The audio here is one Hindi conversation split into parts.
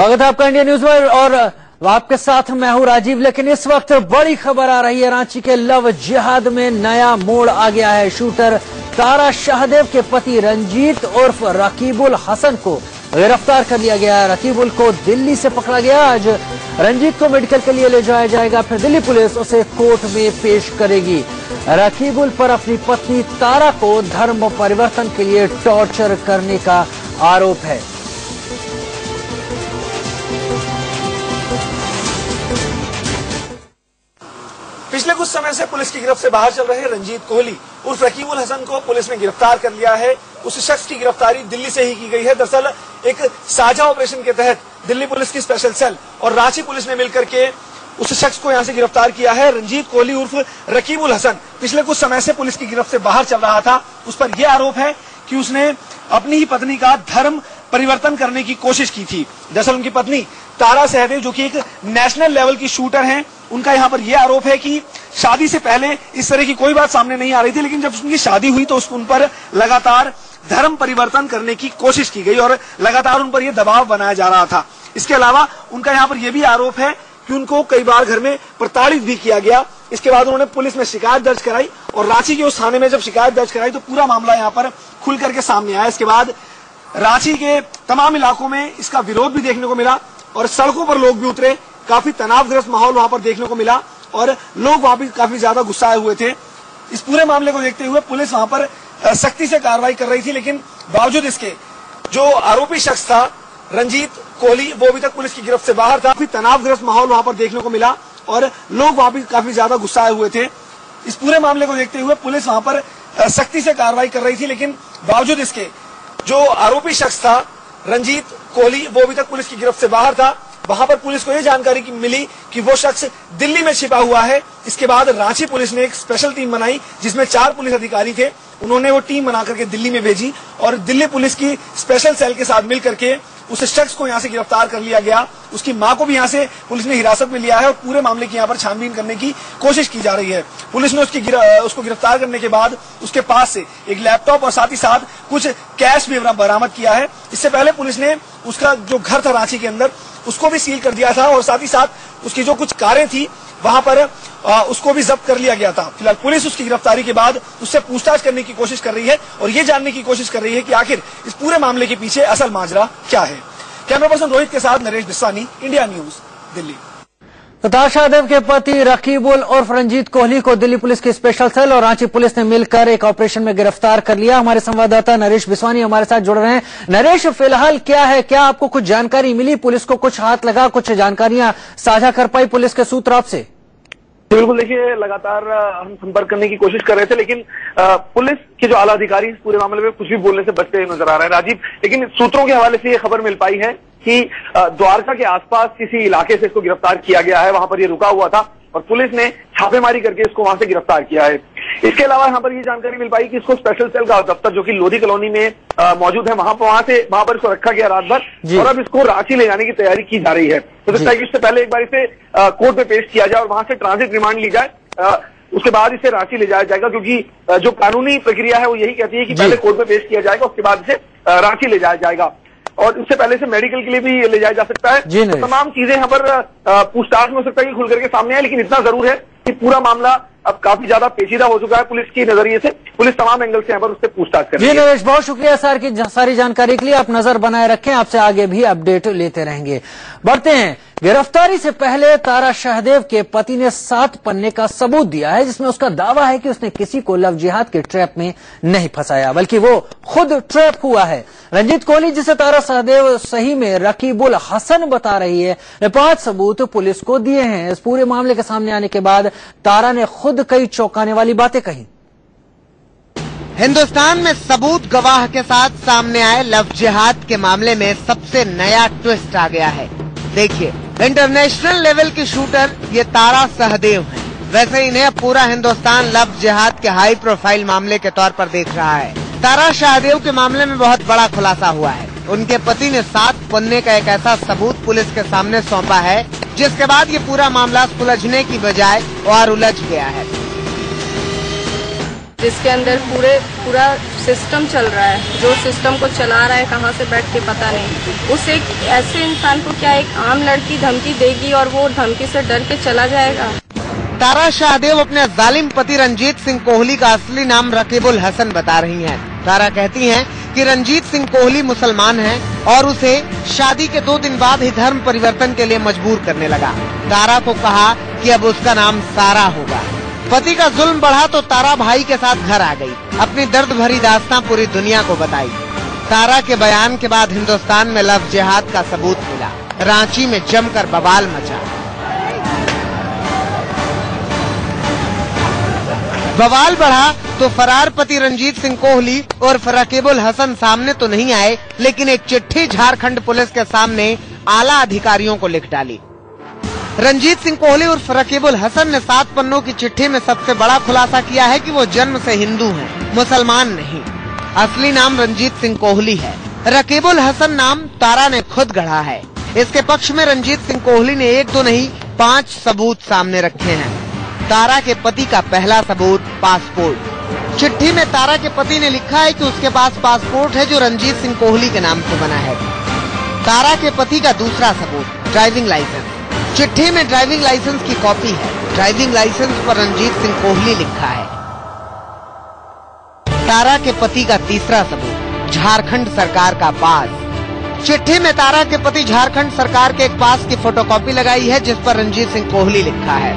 स्वागत है आपका इंडिया न्यूज में और आपके साथ मैं हूं राजीव। लेकिन इस वक्त बड़ी खबर आ रही है, रांची के लव जिहाद में नया मोड़ आ गया है। शूटर तारा शाहदेव के पति रंजीत उर्फ रकीबुल हसन को गिरफ्तार कर लिया गया है। रकीबुल को दिल्ली से पकड़ा गया। आज रंजीत को मेडिकल के लिए ले जाया जाएगा, फिर दिल्ली पुलिस उसे कोर्ट में पेश करेगी। रकीबुल पर अपनी पत्नी तारा को धर्म परिवर्तन के लिए टॉर्चर करने का आरोप है। पिछले कुछ समय से पुलिस की गिरफ्त से बाहर चल रहे रंजीत कोहली उर्फ रकीबुल हसन को पुलिस ने गिरफ्तार कर लिया है। उस शख्स की गिरफ्तारी दिल्ली से ही की गई है। दरअसल एक साझा ऑपरेशन के तहत दिल्ली पुलिस की स्पेशल सेल और रांची पुलिस ने मिलकर के उस शख्स को यहां से गिरफ्तार किया है। रंजीत कोहली उर्फ रकीबुल हसन पिछले कुछ समय से पुलिस की गिरफ्त से बाहर चल रहा था। उस पर यह आरोप है कि उसने अपनी ही पत्नी का धर्म परिवर्तन करने की कोशिश की थी। दरअसल उनकी पत्नी तारा शाहदेव, जो कि एक नेशनल लेवल की शूटर हैं, उनका यहां पर यह आरोप है कि शादी से पहले इस तरह की कोई बात सामने नहीं आ रही थी, लेकिन जब उनकी शादी हुई तो उन पर लगातार धर्म परिवर्तन करने की कोशिश की गई और लगातार उन पर यह दबाव बनाया जा रहा था। इसके अलावा उनका यहां पर यह भी आरोप है कि उनको कई बार घर में प्रताड़ित भी किया गया। इसके बाद उन्होंने पुलिस में शिकायत दर्ज कराई और रांची के उस थाने में जब शिकायत दर्ज कराई तो पूरा मामला यहाँ पर खुल करके सामने आया। इसके बाद रांची के तमाम इलाकों में इसका विरोध भी देखने को मिला और सड़कों पर लोग भी उतरे। काफी तनावग्रस्त माहौल वहां पर देखने को मिला और लोग वहां भी काफी ज्यादा गुस्साए हुए थे। इस पूरे मामले को देखते हुए पुलिस वहां पर सख्ती से कार्रवाई कर रही थी, लेकिन बावजूद इसके जो आरोपी शख्स था रंजीत कोहली, वो अभी तक पुलिस की गिरफ्त से बाहर था। काफी तनावग्रस्त माहौल वहां पर देखने को मिला और लोग वहां भी काफी ज्यादा गुस्साए हुए थे। इस पूरे मामले को देखते हुए पुलिस वहां पर सख्ती से कार्रवाई कर रही थी, लेकिन बावजूद इसके जो आरोपी शख्स था रंजीत कोहली, वो अभी तक पुलिस की गिरफ्त से बाहर था। वहां पर पुलिस को यह जानकारी मिली कि वो शख्स दिल्ली में छिपा हुआ है। इसके बाद रांची पुलिस ने एक स्पेशल टीम बनाई जिसमें 4 पुलिस अधिकारी थे। उन्होंने वो टीम बना करके दिल्ली में भेजी और दिल्ली पुलिस की स्पेशल सेल के साथ मिलकर के उस शख्स को यहां से गिरफ्तार कर लिया गया। उसकी मां को भी यहां से पुलिस ने हिरासत में लिया है और पूरे मामले की यहां पर छानबीन करने की कोशिश की जा रही है। पुलिस ने उसको गिरफ्तार करने के बाद उसके पास से एक लैपटॉप और साथ ही साथ कुछ कैश भी बरामद किया है। इससे पहले पुलिस ने उसका जो घर था रांची के अंदर उसको भी सील कर दिया था और साथ ही साथ उसकी जो कुछ कारें थी वहां पर उसको भी जब्त कर लिया गया था। फिलहाल पुलिस उसकी गिरफ्तारी के बाद उससे पूछताछ करने की कोशिश कर रही है और ये जानने की कोशिश कर रही है कि आखिर इस पूरे मामले के पीछे असल माजरा क्या है। कैमरा पर्सन रोहित के साथ नरेश बिस्वानी, इंडिया न्यूज, दिल्ली। तारा शाहदेव के पति रकीबुल उर्फ रंजीत कोहली को दिल्ली पुलिस की स्पेशल सेल और रांची पुलिस ने मिलकर एक ऑपरेशन में गिरफ्तार कर लिया। हमारे संवाददाता नरेश बिस्वानी हमारे साथ जुड़ रहे हैं। नरेश, फिलहाल क्या है, क्या आपको कुछ जानकारी मिली? पुलिस को कुछ हाथ लगा, कुछ जानकारियां साझा कर पाई पुलिस के सूत्र आपसे? बिल्कुल, देखिए लगातार हम संपर्क करने की कोशिश कर रहे थे, लेकिन पुलिस के जो आला अधिकारी इस पूरे मामले में कुछ भी बोलने से बचते हुए नजर आ रहे हैं राजीव। लेकिन सूत्रों के हवाले से ये खबर मिल पाई है कि द्वारका के आसपास किसी इलाके से इसको गिरफ्तार किया गया है। वहां पर ये रुका हुआ था और पुलिस ने छापेमारी करके इसको वहां से गिरफ्तार किया है। इसके अलावा यहाँ पर ये जानकारी मिल पाई कि इसको स्पेशल सेल का दफ्तर जो कि लोधी कॉलोनी में मौजूद है वहां पर इसको रखा गया रात भर और अब इसको रांची ले जाने की तैयारी की जा रही है। तो लगता है कि इससे पहले एक बार इसे कोर्ट में पेश किया जाए और वहां से ट्रांजिट रिमांड ली जाए, उसके बाद इसे रांची ले जाया जाएगा, क्योंकि जो कानूनी प्रक्रिया है वो यही कहती है कि पहले कोर्ट में पेश किया जाएगा, उसके बाद इसे रांची ले जाया जाएगा और इससे पहले से मेडिकल के लिए भी ले जाया जा सकता है। तो तमाम चीजें यहाँ पर पूछताछ में हो सकता है कि खुल करके सामने आए, लेकिन इतना जरूर है कि पूरा मामला अब काफी ज्यादा पेचीदा हो चुका है। पुलिस की नजरिए से पुलिस तमाम एंगल से यहाँ पर उससे पूछताछ कर रही है। जी नरेश, बहुत शुक्रिया सर की सारी जानकारी के लिए। आप नजर बनाए रखें, आपसे आगे भी अपडेट लेते रहेंगे। बढ़ते हैं, गिरफ्तारी से पहले तारा शाहदेव के पति ने 7 पन्ने का सबूत दिया है जिसमें उसका दावा है कि उसने किसी को लव जिहाद के ट्रैप में नहीं फंसाया, बल्कि वो खुद ट्रैप हुआ है। रंजीत कोहली, जिसे तारा शाहदेव सही में रकीबुल हसन बता रही है, ने 5 सबूत पुलिस को दिए हैं। इस पूरे मामले के सामने आने के बाद तारा ने खुद कई चौंकाने वाली बातें कही। हिंदुस्तान में सबूत गवाह के साथ सामने आए लव जिहाद के मामले में सबसे नया ट्विस्ट आ गया है। देखिए, इंटरनेशनल लेवल की शूटर ये तारा शाहदेव है। वैसे इन्हें पूरा हिंदुस्तान लव जिहाद के हाई प्रोफाइल मामले के तौर पर देख रहा है। तारा शाहदेव के मामले में बहुत बड़ा खुलासा हुआ है। उनके पति ने 7 पन्ने का एक ऐसा सबूत पुलिस के सामने सौंपा है जिसके बाद ये पूरा मामला सुलझने की बजाय और उलझ गया है। जिसके अंदर पूरा सिस्टम चल रहा है। जो सिस्टम को चला रहा है कहाँ से बैठ के पता नहीं। उस एक ऐसे इंसान को क्या एक आम लड़की धमकी देगी और वो धमकी से डर के चला जाएगा। तारा शाहदेव अपने जालिम पति रंजीत सिंह कोहली का असली नाम रकीबुल हसन बता रही हैं। तारा कहती हैं कि रंजीत सिंह कोहली मुसलमान है और उसे शादी के 2 दिन बाद ही धर्म परिवर्तन के लिए मजबूर करने लगा। तारा को कहा कि अब उसका नाम सारा होगा। पति का जुल्म बढ़ा तो तारा भाई के साथ घर आ गई। अपनी दर्द भरी दास्तां पूरी दुनिया को बताई। तारा के बयान के बाद हिंदुस्तान में लव जिहाद का सबूत मिला। रांची में जमकर बवाल मचा। बवाल बढ़ा तो फरार पति रंजीत सिंह कोहली और रकीबुल हसन सामने तो नहीं आए, लेकिन एक चिट्ठी झारखंड पुलिस के सामने आला अधिकारियों को लिख डाली। रंजीत सिंह कोहली और रकीबुल हसन ने 7 पन्नों की चिट्ठी में सबसे बड़ा खुलासा किया है कि वो जन्म से हिंदू हैं, मुसलमान नहीं। असली नाम रंजीत सिंह कोहली है। रकीबुल हसन नाम तारा ने खुद गढ़ा है। इसके पक्ष में रंजीत सिंह कोहली ने 1-2 नहीं 5 सबूत सामने रखे हैं। तारा के पति का पहला सबूत पासपोर्ट। चिट्ठी में तारा के पति ने लिखा है कि उसके पास पासपोर्ट है जो रंजीत सिंह कोहली के नाम से बना है। तारा के पति का दूसरा सबूत ड्राइविंग लाइसेंस। चिट्ठी में ड्राइविंग लाइसेंस की कॉपी है। ड्राइविंग लाइसेंस पर रंजीत सिंह कोहली लिखा है। तारा के पति का तीसरा सबूत झारखंड सरकार का पास। चिट्ठी में तारा के पति झारखंड सरकार के एक पास की फोटोकॉपी लगाई है जिस पर रंजीत सिंह कोहली लिखा है।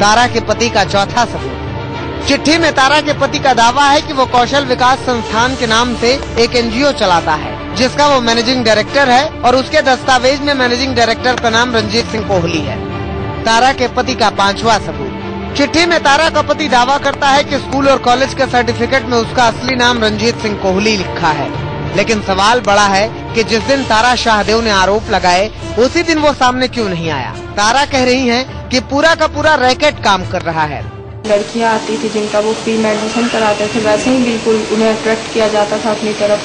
तारा के पति का चौथा सबूत। चिट्ठी में तारा के पति का दावा है कि वो कौशल विकास संस्थान के नाम से एक एनजीओ चलाता है जिसका वो मैनेजिंग डायरेक्टर है और उसके दस्तावेज में मैनेजिंग डायरेक्टर का नाम रंजीत सिंह कोहली है। तारा के पति का 5वां सबूत। चिट्ठी में तारा का पति दावा करता है कि स्कूल और कॉलेज के सर्टिफिकेट में उसका असली नाम रंजीत सिंह कोहली लिखा है। लेकिन सवाल बड़ा है कि जिस दिन तारा शाहदेव ने आरोप लगाए उसी दिन वो सामने क्यों नहीं आया। तारा कह रही हैं कि पूरा का पूरा रैकेट काम कर रहा है। लड़कियां आती थी जिनका वो फ्री में एडमिशन कराते थे, वैसे ही बिल्कुल उन्हें अट्रैक्ट किया जाता था अपनी तरफ।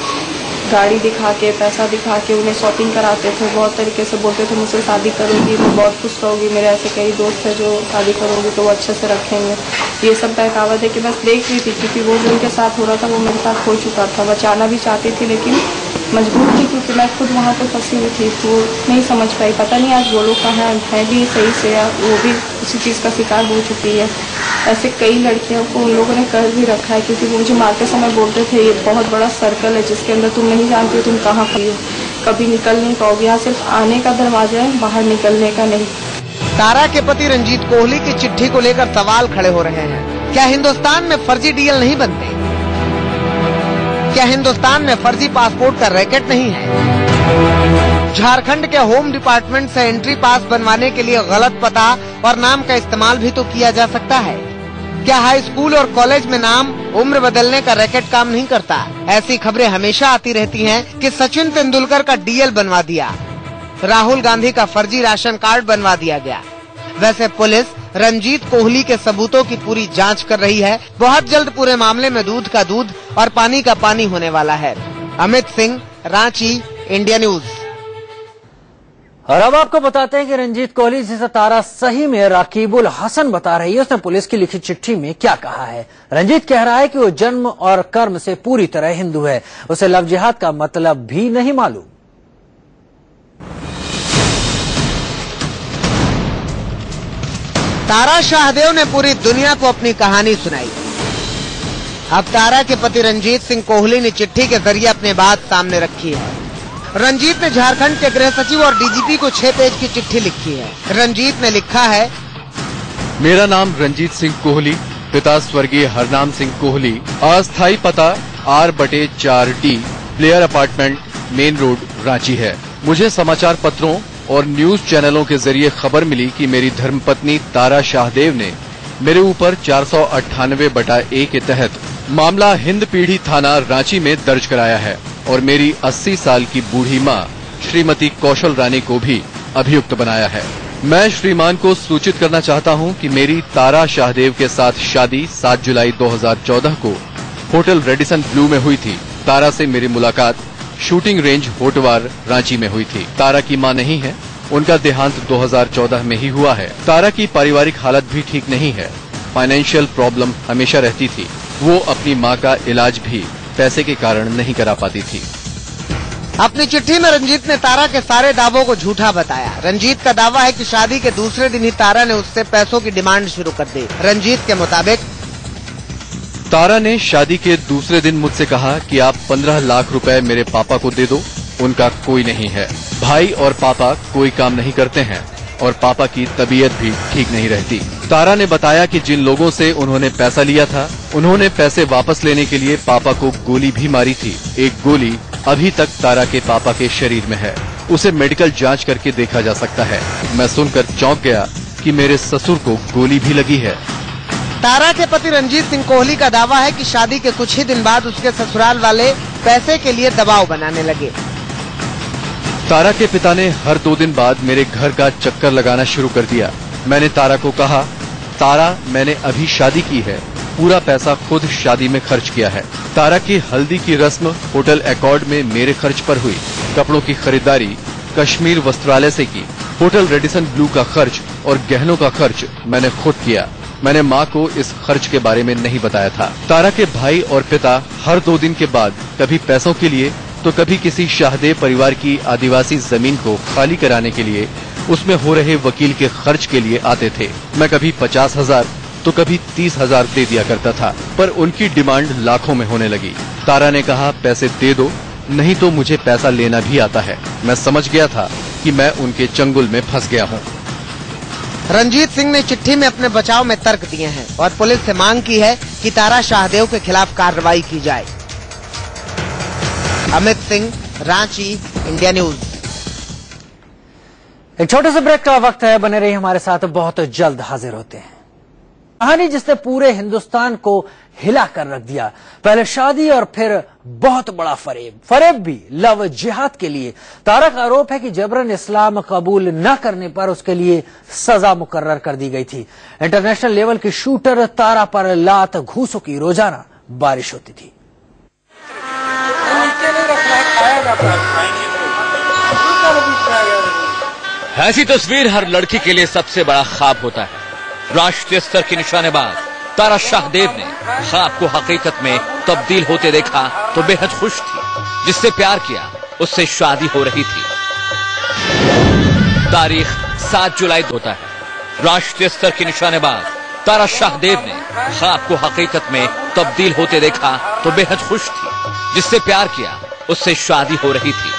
गाड़ी दिखा के, पैसा दिखा के उन्हें शॉपिंग कराते थे। बहुत तरीके से बोलते थे मुझसे शादी करोगी तो बहुत खुश रहोगी। मेरे ऐसे कई दोस्त हैं जो शादी करोगी तो वो अच्छे से रखेंगे। ये सब बहकावत है कि बस देख रही थी क्योंकि वो जो उनके साथ हो रहा था वो मेरे साथ हो चुका था। बचाना भी चाहती थी लेकिन मजबूर थी क्योंकि मैं खुद वहाँ पे फंसी हुई थी तो नहीं समझ पाई। पता नहीं आज वो लोग कहाँ है भी सही से, वो भी उसी चीज़ का शिकार हो चुकी है। ऐसे कई लड़कियों को उन लोगों ने कर भी रखा है क्योंकि वो मुझे मारते समय बोलते थे ये बहुत बड़ा सर्कल है जिसके अंदर तुम नहीं जानती हो तुम कहाँ खड़ी हो, कभी निकल नहीं पाओगे। यहाँ सिर्फ आने का दरवाजा है, बाहर निकलने का नहीं। तारा के पति रंजीत कोहली की चिट्ठी को लेकर सवाल खड़े हो रहे हैं। क्या हिंदुस्तान में फर्जी डीएल नहीं बनते? क्या हिंदुस्तान में फर्जी पासपोर्ट का रैकेट नहीं है? झारखंड के होम डिपार्टमेंट से एंट्री पास बनवाने के लिए गलत पता और नाम का इस्तेमाल भी तो किया जा सकता है। क्या हाई स्कूल और कॉलेज में नाम, उम्र बदलने का रैकेट काम नहीं करता? ऐसी खबरें हमेशा आती रहती हैं कि सचिन तेंदुलकर का डीएल बनवा दिया, राहुल गांधी का फर्जी राशन कार्ड बनवा दिया गया। वैसे पुलिस रंजीत कोहली के सबूतों की पूरी जांच कर रही है। बहुत जल्द पूरे मामले में दूध का दूध और पानी का पानी होने वाला है। Amit Singh, Ranchi, India news. और अब आपको बताते हैं कि रंजीत कोहली जिसे तारा सही में रकीबुल हसन बता रही है उसने पुलिस की लिखी चिट्ठी में क्या कहा है। रंजीत कह रहा है कि वो जन्म और कर्म से पूरी तरह हिंदू है, उसे लव जिहाद का मतलब भी नहीं मालूम। तारा शाहदेव ने पूरी दुनिया को अपनी कहानी सुनाई। अब तारा के पति रंजीत सिंह कोहली ने चिट्ठी के जरिए अपनी बात सामने रखी है। रंजीत ने झारखंड के गृह सचिव और डीजीपी को 6 पेज की चिट्ठी लिखी है। रंजीत ने लिखा है, मेरा नाम रंजीत सिंह कोहली, पिता स्वर्गीय हरनाम सिंह कोहली, अस्थायी पता R/4D, player apartment, main road, Ranchi है। मुझे समाचार पत्रों और न्यूज चैनलों के जरिए खबर मिली कि मेरी धर्मपत्नी तारा शाहदेव ने मेरे ऊपर 498/A के तहत मामला हिंद पीढ़ी थाना रांची में दर्ज कराया है और मेरी 80 साल की बूढ़ी मां श्रीमती कौशल रानी को भी अभियुक्त बनाया है। मैं श्रीमान को सूचित करना चाहता हूं कि मेरी तारा शाहदेव के साथ शादी 7 जुलाई 2014 को होटल रेडिसन ब्लू में हुई थी। तारा से मेरी मुलाकात शूटिंग रेंज होटवार रांची में हुई थी। तारा की मां नहीं है, उनका देहांत 2014 में ही हुआ है। तारा की पारिवारिक हालत भी ठीक नहीं है फाइनेंशियल प्रॉब्लम हमेशा रहती थी। वो अपनी माँ का इलाज भी पैसे के कारण नहीं करा पाती थी। अपनी चिट्ठी में रंजीत ने तारा के सारे दावों को झूठा बताया। रंजीत का दावा है कि शादी के दूसरे दिन ही तारा ने उससे पैसों की डिमांड शुरू कर दी। रंजीत के मुताबिक तारा ने शादी के दूसरे दिन मुझसे कहा कि आप 15 लाख रुपए मेरे पापा को दे दो, उनका कोई नहीं है। भाई और पापा कोई काम नहीं करते हैं और पापा की तबीयत भी ठीक नहीं रहती। तारा ने बताया कि जिन लोगों से उन्होंने पैसा लिया था, उन्होंने पैसे वापस लेने के लिए पापा को गोली भी मारी थी। एक गोली अभी तक तारा के पापा के शरीर में है, उसे मेडिकल जांच करके देखा जा सकता है। मैं सुनकर चौंक गया कि मेरे ससुर को गोली भी लगी है। तारा के पति रंजीत सिंह कोहली का दावा है कि शादी के कुछ ही दिन बाद उसके ससुराल वाले पैसे के लिए दबाव बनाने लगे। तारा के पिता ने हर 2 दिन बाद मेरे घर का चक्कर लगाना शुरू कर दिया। मैंने तारा को कहा, तारा मैंने अभी शादी की है, पूरा पैसा खुद शादी में खर्च किया है। तारा की हल्दी की रस्म होटल एकॉर्ड में मेरे खर्च पर हुई। कपड़ों की खरीदारी कश्मीर वस्त्रालय से की। होटल रेडिसन ब्लू का खर्च और गहनों का खर्च मैंने खुद किया। मैंने माँ को इस खर्च के बारे में नहीं बताया था। तारा के भाई और पिता हर 2 दिन के बाद कभी पैसों के लिए तो कभी किसी शाहदेव परिवार की आदिवासी जमीन को खाली कराने के लिए उसमें हो रहे वकील के खर्च के लिए आते थे। मैं कभी 50,000 तो कभी 30,000 दे दिया करता था, पर उनकी डिमांड लाखों में होने लगी। तारा ने कहा, पैसे दे दो, नहीं तो मुझे पैसा लेना भी आता है। मैं समझ गया था कि मैं उनके चंगुल में फंस गया हूँ। रंजीत सिंह ने चिट्ठी में अपने बचाव में तर्क दिए हैं और पुलिस से मांग की है कि तारा शाहदेव के खिलाफ कार्रवाई की जाए। Amit Singh, Ranchi, India news. एक छोटे से ब्रेक का वक्त है, बने रहिए हमारे साथ, बहुत जल्द हाजिर होते हैं। कहानी जिसने पूरे हिंदुस्तान को हिला कर रख दिया। पहले शादी और फिर बहुत बड़ा फरेब भी लव जिहाद के लिए। तारा का आरोप है कि जबरन इस्लाम कबूल न करने पर उसके लिए सजा मुकर्रर कर दी गई थी। इंटरनेशनल लेवल की शूटर तारा पर लात घूसों की रोजाना बारिश होती थी। ऐसी तस्वीर हर लड़की के लिए सबसे बड़ा ख्वाब होता है। राष्ट्रीय स्तर की निशानेबाज तारा शाहदेव ने ख्वाब को हकीकत में तब्दील होते देखा तो बेहद खुश थी। जिससे प्यार किया उससे शादी हो रही थी। तारीख 7 जुलाई होता है। राष्ट्रीय स्तर की निशानेबाज तारा शाहदेव ने ख्वाब को हकीकत में तब्दील होते देखा तो बेहद खुश थी। जिससे प्यार किया उससे शादी हो रही थी।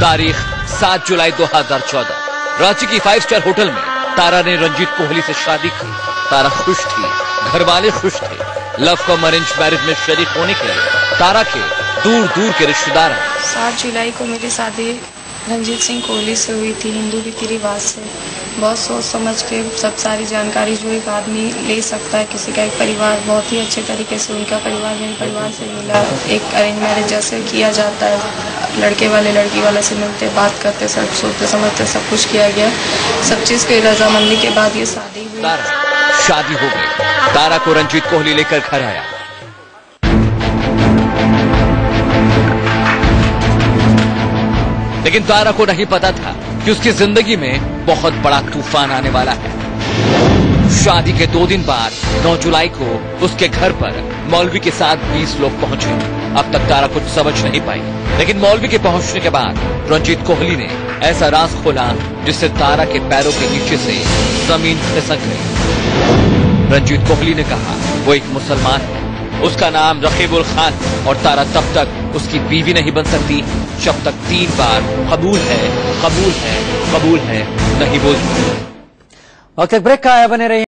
तारीख 7 जुलाई 2014 रांची की 5 स्टार होटल में तारा ने रंजीत कोहली से शादी की। तारा खुश थी, घर वाले खुश थे। लव कम अरेंज मैरिज में शरीक होने के लिए तारा के दूर दूर के रिश्तेदार हैं। 7 जुलाई को मेरी शादी रंजीत सिंह कोहली से हुई थी, हिंदू रीति रिवाज से। बहुत सोच समझ के सब सारी जानकारी जो एक आदमी ले सकता है। किसी का एक परिवार बहुत ही अच्छे तरीके से, उनका परिवार मेरे परिवार से मिला। एक अरेंज मैरिज जैसे किया जाता है, लड़के वाले लड़की वाले से मिलते, बात करते, सब सोचते समझते सब कुछ किया गया। सब चीज की रजामंदी के बाद ये शादी हुई। तारा शादी हो गई। तारा को रंजीत कोहली लेकर घर आया। लेकिन तारा को नहीं पता था कि उसकी जिंदगी में बहुत बड़ा तूफान आने वाला है। शादी के 2 दिन बाद 9 जुलाई को उसके घर पर मौलवी के साथ 20 लोग पहुंचे। अब तक तारा कुछ समझ नहीं पाई, लेकिन मौलवी के पहुंचने के बाद रंजीत कोहली ने ऐसा राज खोला जिससे तारा के पैरों के नीचे से जमीन खिसक गई। रंजीत कोहली ने कहा वो एक मुसलमान है, उसका नाम रकीबुल खान, और तारा तब तक उसकी बीवी नहीं बन सकती जब तक 3 बार कबूल है, कबूल है, कबूल है नहीं बोलती। वक्त एक ब्रेक का है, बने रहिए।